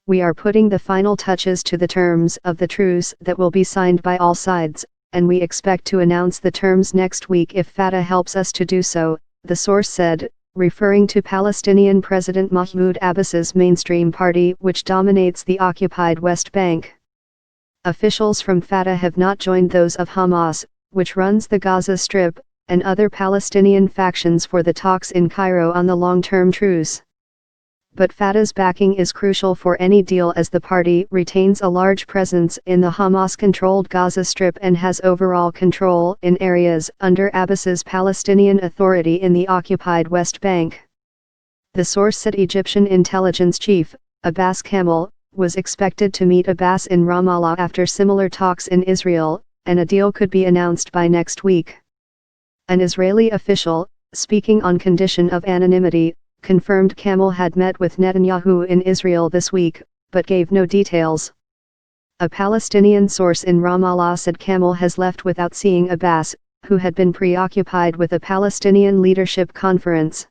"We are putting the final touches to the terms of the truce that will be signed by all sides, and we expect to announce the terms next week if Fatah helps us to do so," the source said, referring to Palestinian President Mahmoud Abbass's mainstream party, which dominates the occupied West Bank. Officials from Fatah have not joined those of Hamas, which runs the Gaza Strip, and other Palestinian factions for the talks in Cairo on the long-term truce. But Fatah's backing is crucial for any deal, as the party retains a large presence in the Hamas-controlled Gaza Strip and has overall control in areas under Abbas's Palestinian Authority in the occupied West Bank. The source said Egyptian intelligence chief, Abbas Kamel, was expected to meet Abbas in Ramallah after similar talks in Israel, and a deal could be announced by next week. An Israeli official, speaking on condition of anonymity, confirmed Kamel had met with Netanyahu in Israel this week, but gave no details. A Palestinian source in Ramallah said Kamel has left without seeing Abbas, who had been preoccupied with a Palestinian leadership conference.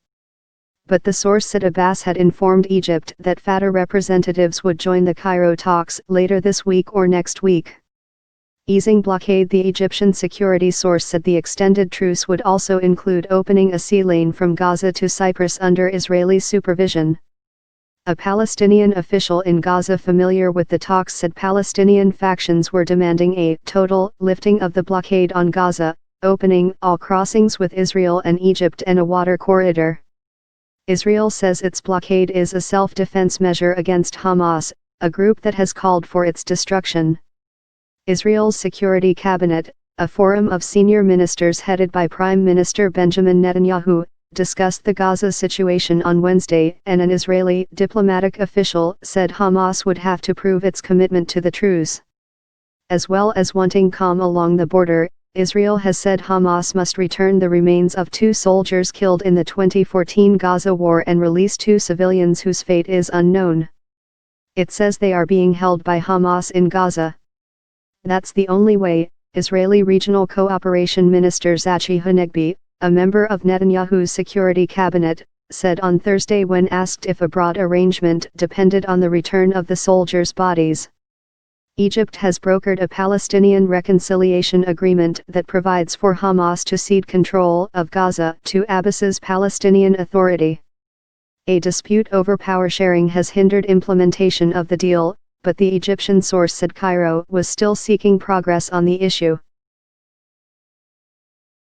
But the source said Abbas had informed Egypt that Fatah representatives would join the Cairo talks later this week or next week. Easing blockade. The Egyptian security source said the extended truce would also include opening a sea lane from Gaza to Cyprus under Israeli supervision. A Palestinian official in Gaza familiar with the talks said Palestinian factions were demanding a total lifting of the blockade on Gaza, opening all crossings with Israel and Egypt, and a water corridor. Israel says its blockade is a self-defense measure against Hamas, a group that has called for its destruction. Israel's Security Cabinet, a forum of senior ministers headed by Prime Minister Benjamin Netanyahu, discussed the Gaza situation on Wednesday, and an Israeli diplomatic official said Hamas would have to prove its commitment to the truce. As well as wanting calm along the border, Israel has said Hamas must return the remains of 2 soldiers killed in the 2014 Gaza war and release 2 civilians whose fate is unknown. It says they are being held by Hamas in Gaza. "That's the only way," Israeli Regional Cooperation Minister Zachi Hanegbi, a member of Netanyahu's security cabinet, said on Thursday when asked if a broad arrangement depended on the return of the soldiers' bodies. Egypt has brokered a Palestinian reconciliation agreement that provides for Hamas to cede control of Gaza to Abbas's Palestinian Authority. A dispute over power sharing has hindered implementation of the deal, but the Egyptian source said Cairo was still seeking progress on the issue.